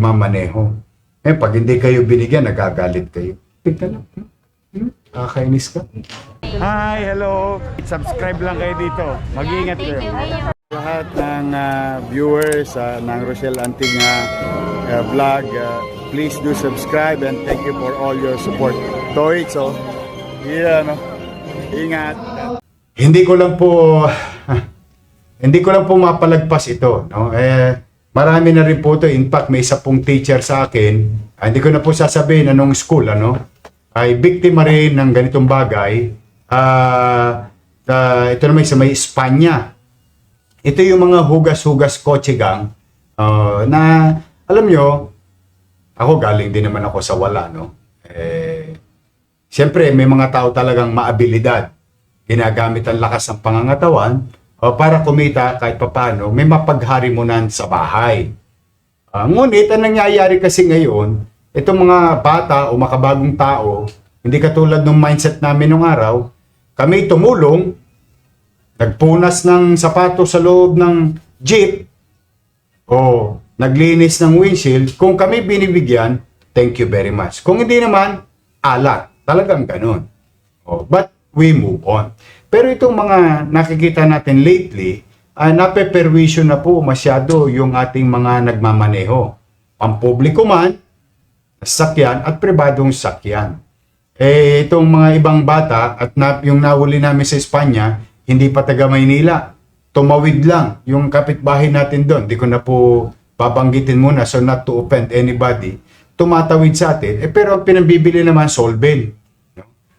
nagmamaneho. Pag hindi kayo binigyan, nagagalit kayo. Tignan lang. Kakainis ka. Hi, hello. Subscribe lang kayo dito. Mag-iingat kayo. Lahat ng viewers ng Rochelle Anting vlog, please do subscribe and thank you for all your support. Toy, so, ingat. Hindi ko lang po mapalagpas ito, no? Marami na rin po ito. In fact, may isa pong teacher sa akin, hindi ko na po sasabihin anong school, ay biktima rin ng ganitong bagay. Ito naman sa may Espanya. Ito yung mga hugas-hugas kotse gang na, alam nyo, ako galing din naman ako sa wala, no? Siyempre, may mga tao talagang maabilidad. Ginagamit ang lakas ng pangangatawan para kumita kahit papano, may mapagharimunan sa bahay. Ngunit, ang nangyayari kasi ngayon, itong mga bata o makabagong tao, hindi katulad ng mindset namin nung araw, kami tumulong, nagpunas ng sapato sa loob ng jeep, o naglinis ng windshield. Kung kami binibigyan, thank you very much. Kung hindi naman, alat. Talagang ganun. But we move on. Pero itong mga nakikita natin lately, napeperwisyo na po masyado yung ating mga nagmamaneho. Pampubliko man, sakyan at pribadong sakyan. Itong mga ibang bata at yung nahuli namin sa Espanya, hindi pa taga Maynila. Tumawid lang yung kapitbahay natin doon. Di ko na po babanggitin muna so not to offend anybody. Tumatawid sa atin. Pero ang pinabibili naman, solvent.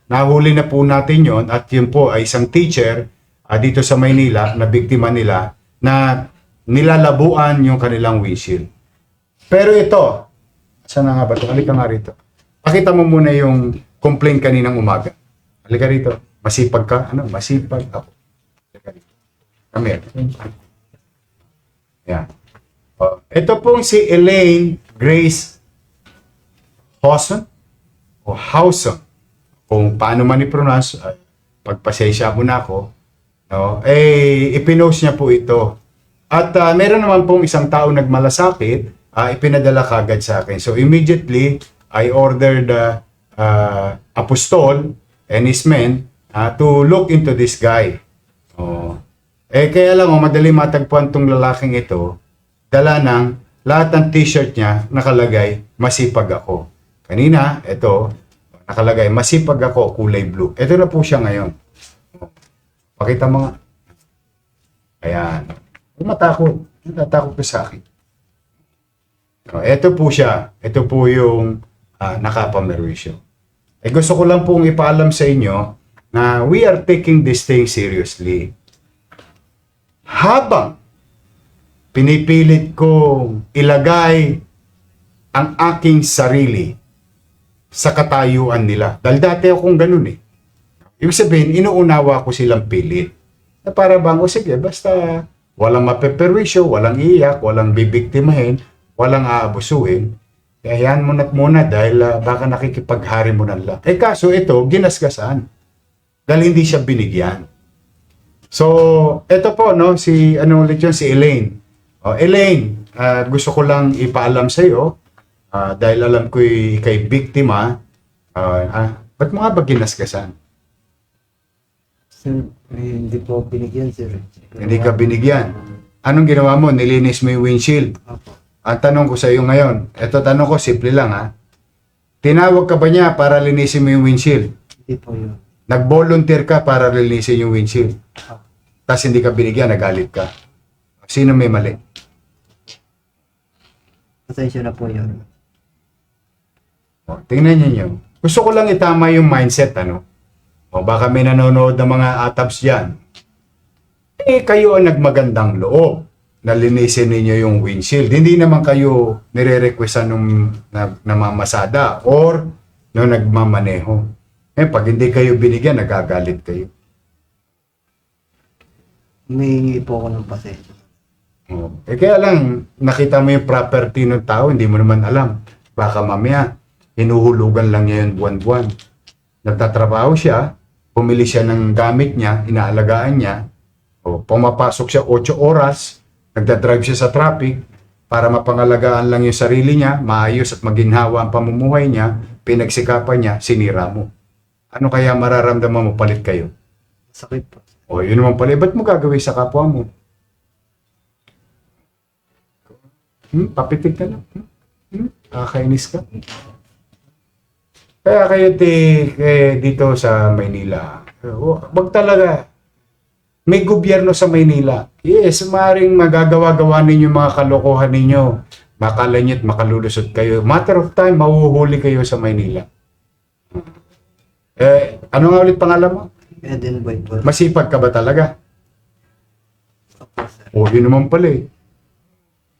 Nahuli na po natin yon at yun po ay isang teacher dito sa Maynila na biktima nila na nilalabuan yung kanilang windshield. Pero ito, saan na nga ba ito? Halika nga rito. Pakita mo muna yung complaint kaninang umaga. Halika rito. Masipag ka? Masipag ako. Halika rito. Come here. Yan. Ito pong si Elaine Grace Hawson o Hawson. Kung paano man i-pronounce, pagpasensya mo na ako, no? Ipinost niya po ito. At meron naman pong isang tao nagmalasakit, ipinadala kagad sa akin. So immediately, I ordered Apostol and his men to look into this guy. Kaya lang, madali matagpuan tong lalaking ito, dala ng lahat ng t-shirt niya nakalagay, masipag ako. Kanina, ito, nakalagay, masipag ako, kulay blue. Ito na po siya ngayon. Pakita mo nga. Ayan. Matakot. Natatakot ka sa akin. Ito po siya. Ito po yung nakapamerwisyo. Gusto ko lang pong ipaalam sa inyo na we are taking this thing seriously. Habang pinipilit kong ilagay ang aking sarili sa katayuan nila. Dahil dati akong ganun eh. Ibig sabihin, inuunawa ko silang pilit. Na para bang, sige, basta walang mapeperwisyo, walang iyak, walang bibiktimahin, walang aabusuhin. Kaya yan muna dahil baka nakikipaghari mo lang. Kaso ito, ginasgasan. Dahil hindi siya binigyan. So, ito po, no, si Elaine. Elaine, gusto ko lang ipaalam sa iyo, dahil alam ko kay biktima, ba't mo nga ba ginasgasan? Sir, hindi po binigyan, sir. Hindi ka binigyan. Anong ginawa mo? Nilinis mo yung windshield? Opo. Ang tanong ko sa iyo ngayon, tanong ko, simple lang Tinawag ka ba niya para linisin mo yung windshield? Hindi po yun. Nag-volunteer ka para linisin yung windshield? Tapos hindi ka binigyan, nagalit ka. Sino may mali? Pasensya na po yun. Tingnan niyo. Gusto ko lang itama yung mindset, baka may nanonood ng mga atabs dyan. Kayo ang nagmagandang loob na linisin ninyo yung windshield. Hindi naman kayo nire-requestan ng namamasada or nung nagmamaneho. Pag hindi kayo binigyan, nagagalit kayo. Humihingi po ako ng pasensya. Kaya lang, nakita mo yung property ng tao, hindi mo naman alam. Baka mamaya, hinuhulugan lang niya yung buwan-buwan. Nagtatrabaho siya, pumili siya ng gamit niya, inaalagaan niya, pumapasok siya 8 oras, nagdadrive siya sa traffic, para mapangalagaan lang yung sarili niya, maayos at maginhawa ang pamumuhay niya, pinagsikapan niya, sinira mo. Ano kaya mararamdaman mo palit kayo? Sakit po. O yun naman pala, ba't mo gagawin sa kapwa mo? Papitig ka lang. Nakakainis ka. Kaya kayo dito sa Maynila, wag talaga. May gobyerno sa Maynila. Yes, maaaring magagawa-gawa ninyo mga kalokohan ninyo. Makalanyit, makalulusot kayo. Matter of time, mahuhuli kayo sa Maynila. Ano nga ulit pangalan mo? Eden Boy po. Masipag ka ba talaga? Opo, sir. O, yun naman pala eh.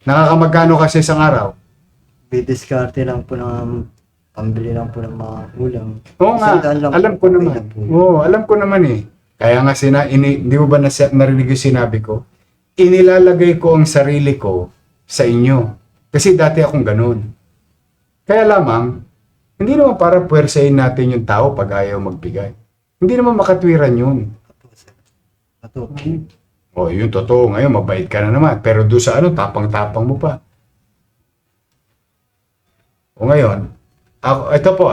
Nakakamagkano kasi isang araw? Bidiskarte lang po ng pambili lang po ng mga ulam. Oo nga, Isang daan lang alam po, ko okay naman. na po. Oo, alam ko naman eh. Kaya nga hindi mo ba narinig yung sinabi ko? Inilalagay ko ang sarili ko sa inyo. Kasi dati akong ganun. Kaya lamang, hindi naman para puwersahin natin yung tao pag ayaw magbigay. Hindi naman makatwiran yun. Opo, sir. Ato. O, yun totoo. Ngayon, mabait ka na naman. Pero doon sa tapang-tapang mo pa. O ngayon, ito po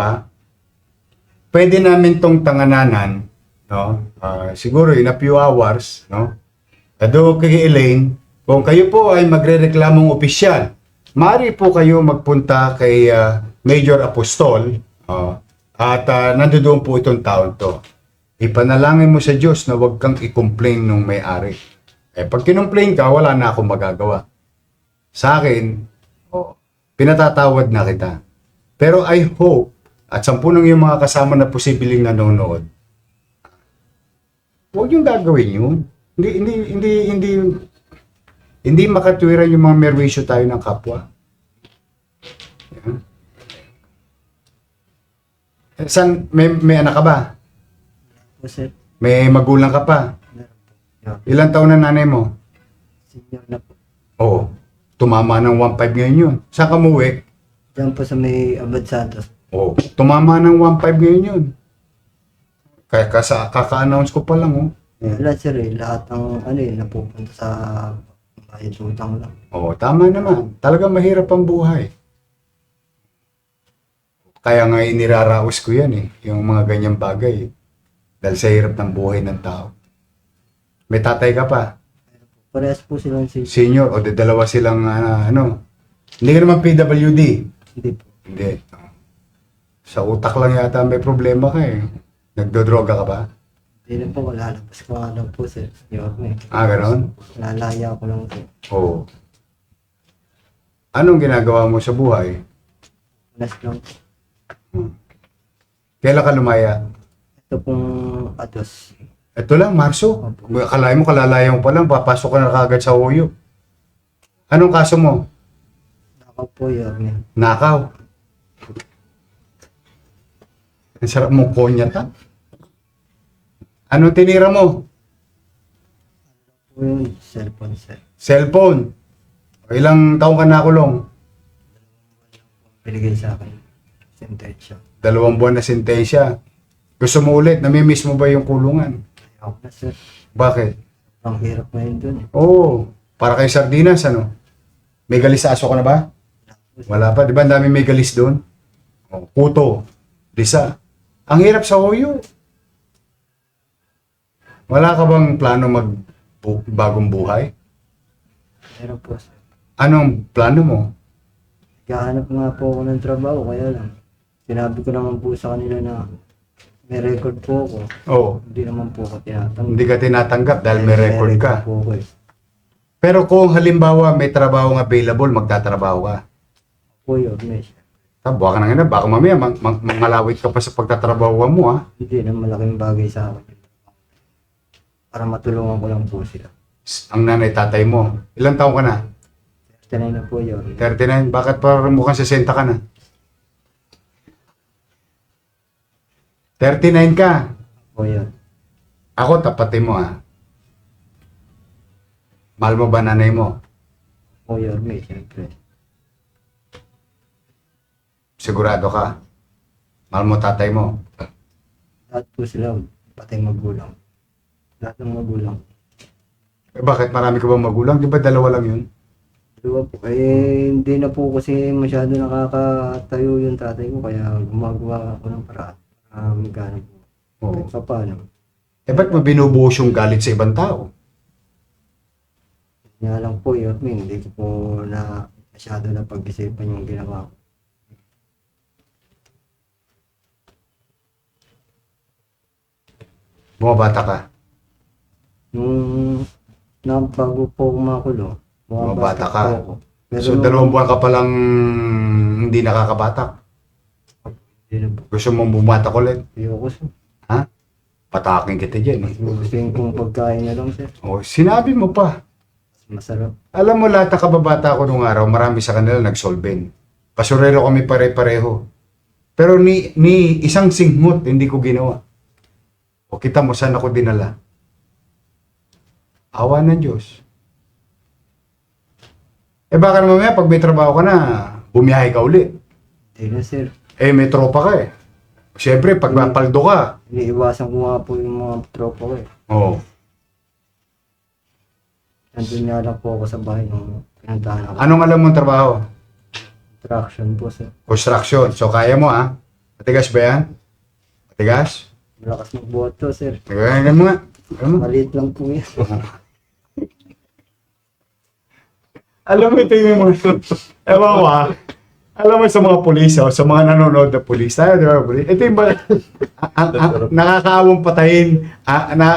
pwede namin tong tangananan, no? Siguro in a few hours, no? Ado kay Elaine, kung kayo po ay magrereklamong opisyal, maaari po kayo magpunta kay Major Apostol, at nandoon po itong taon to. Ipanalangin mo sa Diyos na huwag kang i-complain nung may-ari. Pag kinumplain ka, wala na akong magagawa. Sa akin, pinatatawad na kita. Pero I hope, at 10 ng yung mga kasama na posibleng nanonood, huwag yung gagawin yun. Hindi makatwiran yung mga merwisyo tayo ng kapwa. Yan. May anak ka ba? Opo, sir. May magulang ka pa? Meron po. Yan. Ilang taon na nanay mo? Senior na po. Oo. Tumama ng 1.5 ngayon yun. Saan ka muwi? Diyan po sa may Abad Santos. Oo. Tumama ng 1.5 ngayon yun. Kaya kaka-announce ko pa lang. Wala, sir, lahat ng napupunta sa bayad utang lang. Oo, tama naman. Talagang mahirap ang buhay. Kaya nga iniraraos ko yan yung mga ganyang bagay. Dahil sa hirap ng buhay ng tao. May tatay ka pa? Parehas po silang Senior o dalawa silang Hindi ka naman PWD. Hindi po. Hindi. Sa utak lang yata may problema ka eh. Nagdodroga ka ba? Hindi na po, lalabas ko nga lang po, sir. Yorme. Ganon? Lalaya ko lang po. Oo. Anong ginagawa mo sa buhay? Unas lang po. Kailan ka lumaya? Ito pong ados. Ito lang, Marso. Akalain mo, kalalaya mo pa lang, papasok ka na kagad sa Oyo. Anong kaso mo? Nakaw po, Yorme. Nakaw. Ang sarap mong konyat ha? Anong tinira mo? Po yung cellphone, sir. Cellphone. Ilang taong ka nakulong? Binigay sa akin. Sentensya. 2 buwan na sentensya. Gusto mo ulit? Namimiss mo ba yung kulungan? Ayaw ko na, sir. Bakit? Ang hirap ngayon dun. Oo. Para kay sardinas, May galis sa aso ka na ba? Wala pa. Di ba ang dami may galis doon? Puto. Lisa. Ang hirap sa Oyo. Wala ka bang plano bagong buhay? Meron po, sir. Anong plano mo? Kahanap nga po ako ng trabaho, kaya lang. Sinabi ko naman po sa kanila na may record po ako. Oo. Hindi naman po ako tinatanggap. Hindi ka tinatanggap dahil may record ka. po ako eh. Pero kung halimbawa may trabaho available, magtatrabaho ka. Po yun, may siya. Buha ka na nga, baka mamaya mangalawit ka pa sa pagtatrabaho mo Hindi na malaking bagay sa akin. Para matulungan ko lang po sila. Ang nanay tatay mo. Ilang taon ka na? Tanay na po yun. 39. Bakit parang mukhang 60 ka na? 39 ka. Po yun. Ako, tapatin mo Mahal mo ba nanay mo? Po yun, may siyempre. Sigurado ka? Mahal mo tatay mo? Lahat po sila, pati magulang. Lahat ng magulang. Bakit marami ka bang magulang? Di ba 2 lang yun? Dalawa po. Eh, hindi na po kasi masyado nakakatayo yung tatay ko, kaya gumagawa ako ng paraan. Magkano po. Oo. Kahit pa paano. Eh, ba't mo binubuhos yung galit sa ibang tao? Nga lang po, Yorme, hindi ko po na masyado na pag-isipan yung ginawa ko. Bumabata ka. Nung bago po ako makulo, Mga bata ka. po ako. Pero So, 2 buwan ka palang hindi nakakabatak. hindi na po. Gusto mong bumatak ulit. Ayoko, sir. Ha? Patakin kita dyan eh. Gusto kong pagkain na lang, sir. O, sinabi mo pa. Masarap. Alam mo, lahat ng kababata ko nung araw, marami sa kanila nagsolben. Pasurero kami pare-pareho. Pero ni isang singhot, hindi ko ginawa. O kita mo, saan ako dinala? Awa ng Diyos. Eh baka naman mamaya, pag may trabaho ka na, bumiyahe ka ulit. Hindi na, sir. Eh may tropa ka eh. Siyempre, pag mapaldo ka, Iniiwasan ko nga po yung mga tropa ko eh. oh, Nandun nga lang po ako sa bahay nung pinuntahan ako. anong alam mong trabaho? Traction po, sir. Construction. So kaya mo ah. Matigas ba yan? Matigas? Malakas magbuhat to, sir. Nagagano mo nga. Alam mo? Maliit lang po yan. Alam mo ito yung mga... Ewan ko ah. Alam mo sa mga pulis, oh, sa mga nanonood na pulis, tayo, di ba, pulis? Ito yung nakakaawang patayin,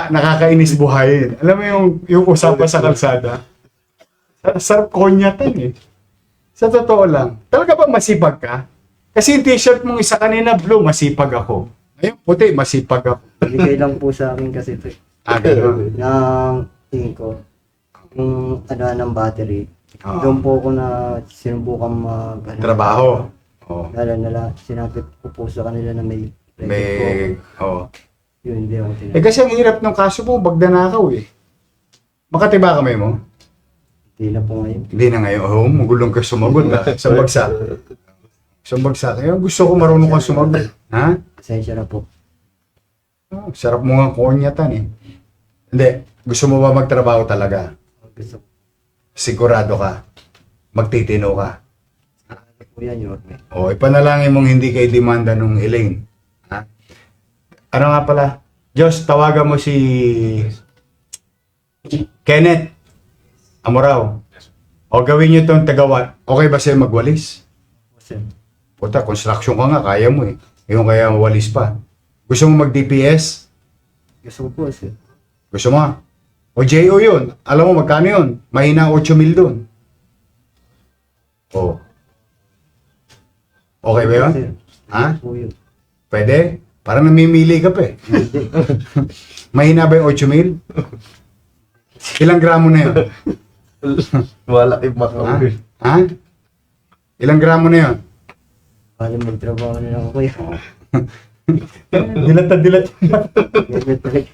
nakakainis buhayin. Alam mo yung usapan sa kalsada? Sarap konyatan eh. Sa totoo lang. Talaga ba masipag ka? Kasi yung t-shirt mong isa kanina blue, masipag ako. Ngayon puti, masipag ako. Bigay lang po sa akin kasi ito eh. Gano'n. Ng tingin ko, yung ano ng battery. Oo. Doon po ako na sinubukan Trabaho. Oh. Lalo na sinapit ko po sa kanila na may May... Oh. Yun, hindi ako Eh tinapit. kasi ang hirap ng kaso mo, bagdanakaw eh. Makatiba kamay mo? Hindi na po ngayon. Hindi na ngayon. Oh, magulong ka sumagot ah. Sa bagsak. Sa bagsak. Ngayon gusto ko marunong kang sumagot. Ha? Pasensya na po. Oh, sarap mo nga konyatan eh. Hindi. Gusto mo ba magtrabaho talaga? Gusto ko Sigurado ka. Magtitino ka. po yan, Yorme. O, ipanalangin mong hindi kay demanda nung Elaine. Ha? Ano nga pala? Diyos, tawagan mo si Kenneth Amorao. O gawin niyo itong tagawat. Okay ba sa'yo magwalis? Sir, Puta, construction ka nga, kaya mo eh. Yung kaya walis pa. Gusto mo mag-DPS? gusto ko po, sir. Gusto mo? O JO yun. Alam mo magkano yun? Mahina 8,000 doon. O. Okay ba yun? Sir, Ha? po yun. Pwede? Parang namimili ka pa eh. Mahina ba yung 8,000? Ilang gramo na yun? Wala kayong Ha? makaw. Ha? Ilang gramo na yun? Bali magtrabaho na lang ako yun. Dilat na dilat. Ganyan talaga.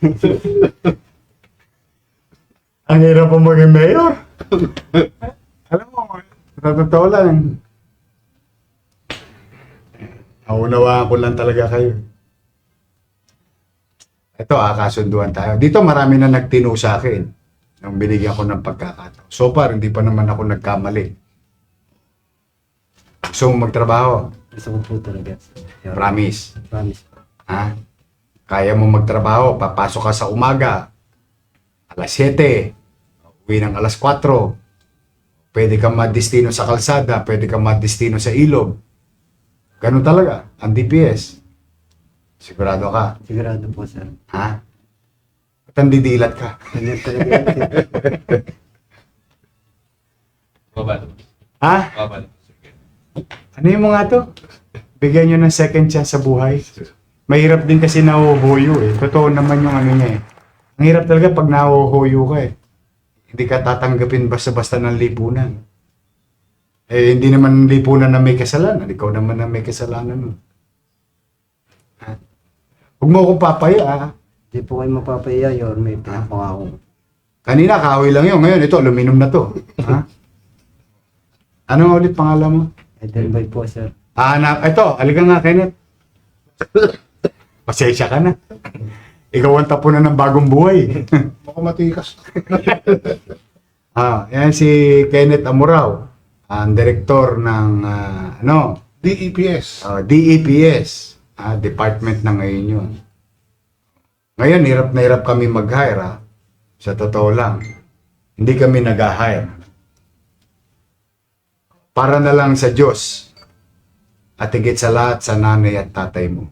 Ang hirap po maging mayor. Alam mo, sa totoo lang. Naunawaan ko lang talaga kayo. Ito kasunduan tayo. Dito marami na nagtino sa akin nung binigyan ko ng pagkakataon. So far, hindi pa naman ako nagkamali. Gusto mo magtrabaho? Gusto ko po talaga. Yorme. Promise. Promise po. Ha? Kaya mo magtrabaho, papasok ka sa umaga, alas 7, uwi ng alas 4, pwede kang madestino sa kalsada, pwede kang madestino sa ilog. Ganun talaga, ang DPS. Sigurado ka, Sigurado po, sir. ha? At ang didilat ka. Ganyan talaga yan, sir. Babal. Ha? Babal. Ano yung mga to? Bigyan nyo ng second chance sa buhay. Mahirap din kasi nahuhuyo eh. Totoo naman yung ano niya eh. Ang hirap talaga pag nahuhuyo ka eh. Hindi ka tatanggapin basta-basta ng lipunan. Eh, hindi naman lipunan na may kasalanan. Ikaw naman na may kasalanan mo. Ha? Huwag mo akong papaya ha. Hindi po kayo mapapahiya, Yorme. Pinapangako. Kanina kahoy lang yun. Ngayon ito, aluminum na to. Ha? Ano nga ulit pangalan mo? Edelby po, sir. Ito, alika nga Kenneth. Pasensya ka na. Ikaw ang tapunan ng bagong buhay. Baka matikas. Yan si Kenneth Amurao, ang direktor ng DEPS. DEPS, department na ngayon yun. Ngayon, hirap na hirap kami mag-hire, sa totoo lang. Hindi kami nag-hire. Para na lang sa Diyos. At higit sa lahat, sa nanay at tatay mo.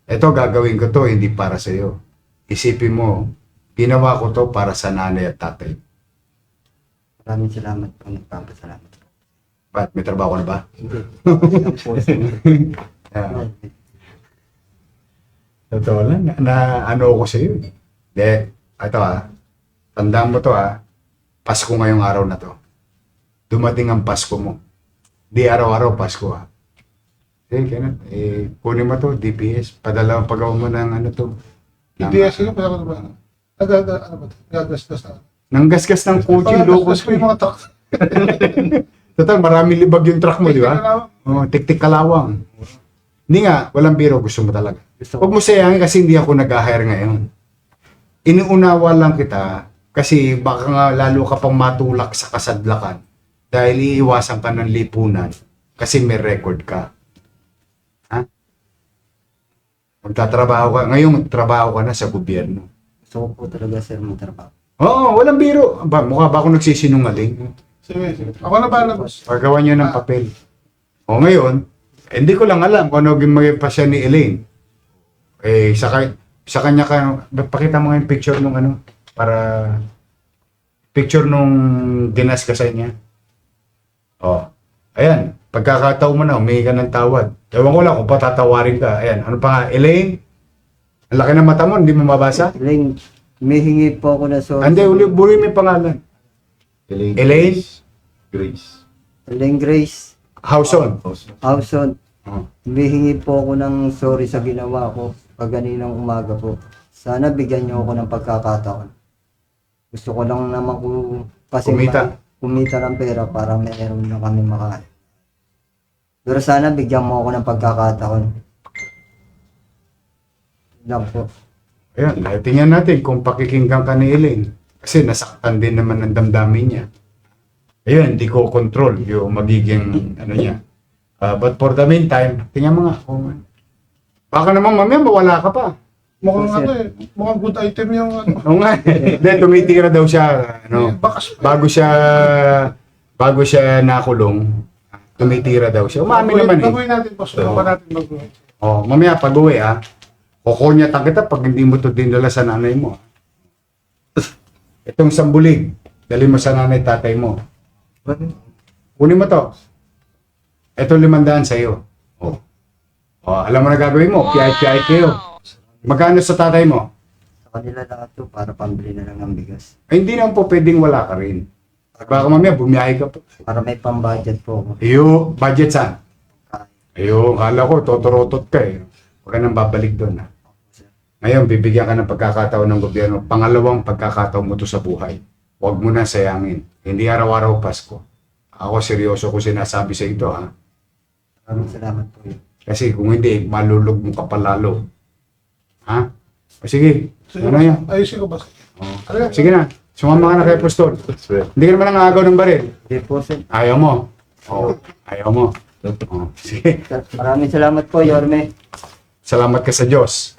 Ito, gagawin ko to, hindi para sa iyo. Isipin mo, ginawa ko to para sa nanay at tatay. Maraming salamat po. Nagpapasalamat po. Ba't? May trabaho na ba? Hindi. Ang puso. Yeah. Totoo lang, na ano ko sa iyo. Hindi, ito tandaan mo to Pasko ngayong araw na to. Dumating ang Pasko mo. Di araw-araw Pasko Kenneth, kunin mo to, DPS. Padala pagawa mo ng ano to. DPS yun, pala ko ba? Ano ba? Gagastos na. Nang gasgas ng kotse, loko Gagastos ko yung mga truck. Total, marami libag yung truck mo, di ba? Tik-tik kalawang. Hindi nga, walang biro, gusto mo talaga. Gusto ko. Huwag mo sayangin kasi hindi ako nag-hire ngayon. Inuunawa lang kita kasi baka nga lalo ka pang matulak sa kasadlakan dahil iiwasan ka ng lipunan kasi may record ka. Magtatrabaho ka. Ngayon, magtrabaho ka na sa gobyerno. Gusto ko po talaga, sir, magtrabaho. Oo, walang biro. Mukha ba ako nagsisinungaling? Sige. Ako na ba na, boss? Pagawa niyo ng papel. O ngayon, hindi ko lang alam kung ano maging pasya ni Elaine. Sa kanya ka, pakita mo nga yung picture nung para picture nung ginas ka sa niya. Ayan, pagkakataon mo na, humingi ka ng tawad. Ewan ko lang kung patatawarin ka. Ayan, ano pa nga, Elaine? Ang laki ng mata mo, hindi mo mabasa? Elaine, may hingi po ako na sorry. Hindi, uli mo yung pangalan. Elaine? Grace. Elaine Grace Howson. Howson. Oh. Humihingi po ako ng sorry sa ginawa ko pag ganinang umaga po. Sana bigyan niyo ako ng pagkakataon. Gusto ko lang naman kasi kumita ng pera para meron na kami makain. Pero sana bigyan mo ako ng pagkakataon. Lang po. Ayan, tingnan natin kung pakikinggan ka ni Elaine. Kasi nasaktan din naman ang damdamin niya. Ayun, hindi ko control yung magiging niya. But for the meantime, tingnan mo nga. Baka naman mamaya mawala ka pa. Mukhang mukhang good item yung Oo nga. Then tumitira daw siya, bakas. bago siya nakulong, tumitira daw siya. Umamin naman Baguhin natin, boss. Ano pa natin baguhin? Mamaya pag-uwi kukunyatan kita pag hindi mo ito dinala sa nanay mo. Itong sambulig, dali mo sa nanay tatay mo. Kunin mo to. Ito 500 sa'yo. Alam mo na gagawin mo, PI kayo. Magkano sa tatay mo? Sa kanila lahat to para pambili na lang ng bigas. Ay, hindi naman po pwedeng wala ka rin. Baka mamaya bumiyahe ka po. Para may pang-budget po ako. Budget saan? Kala ko, totorotot ka Huwag ka nang babalik doon Ngayon, bibigyan ka ng pagkakataon ng gobyerno. Pangalawang pagkakataon mo to sa buhay. Huwag mo na sayangin. Hindi araw-araw Pasko. Ako, seryoso ko sinasabi sa ito, Maraming salamat po yun. Kasi kung hindi, malulog mo ka palalo. Sige. Sige, Ano yan? ayusin ko, boss. Sige na. Sumama ka na kay Apostol. Hindi ka naman nangagaw ng baril. Hindi po, sir. Ayaw mo. Ayaw mo. Sige. Maraming salamat po, Yorme. Salamat ka sa Diyos.